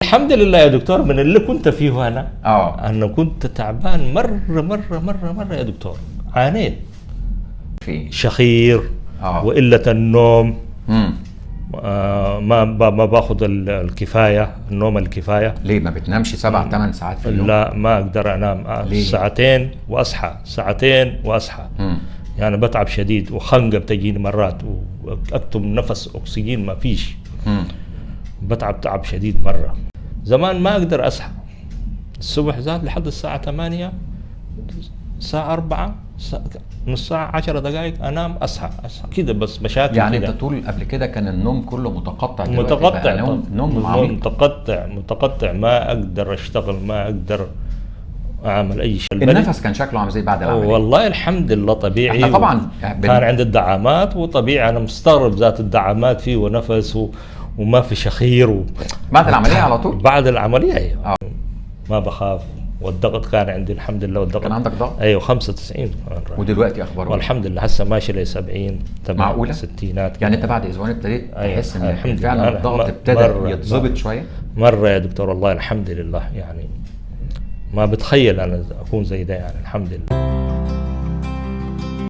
الحمد لله يا دكتور من اللي كنت فيه انا. انا كنت تعبان مره يا دكتور، عانيت في شخير وقلة النوم. ما باخذ الكفايه، النوم الكفايه. ليه ما بتنامش 7-8 ساعات في اليوم؟ لا ما اقدر انام. ساعتين واصحى، ساعتين واصحى. يعني بتعب شديد وخنقه بتجيني مرات واكتم نفس اكسجين ما فيش. بتعب تعب شديد مره. زمان ما اقدر اصحى الصبح زاد لحد الساعه 8، الساعه 4 نص ساعه 10 دقائق انام اصحى كده. بس مشاكل يعني كده. انت طول قبل كده كان النوم كله متقطع، متقطع نوم عميق، متقطع ما اقدر اشتغل، ما اقدر اعمل اي شيء. النفس كان شكله عامل زي بعد العمليه؟ والله الحمد لله طبيعي. احنا طبعا كان عند الدعامات وطبيعي. انا مستغرب ذات الدعامات فيه ونفس وما في شخير بعد العمليه على طول؟ بعد العمليه ايوه. ما بخاف. والضغط كان عندي الحمد لله. والضغط كان عندك ضغط؟ ايوه 95. ودلوقتي اخباره؟ والحمد لله هسه ماشي ل 70 معقوله؟ ستينات. يعني انت بعد اسبوعين ابتديت تحس ان فعلا لله. الضغط ابتدى يتظبط شويه؟ مره يا دكتور والله الحمد لله. يعني ما بتخيل انا اكون زي ده يعني الحمد لله.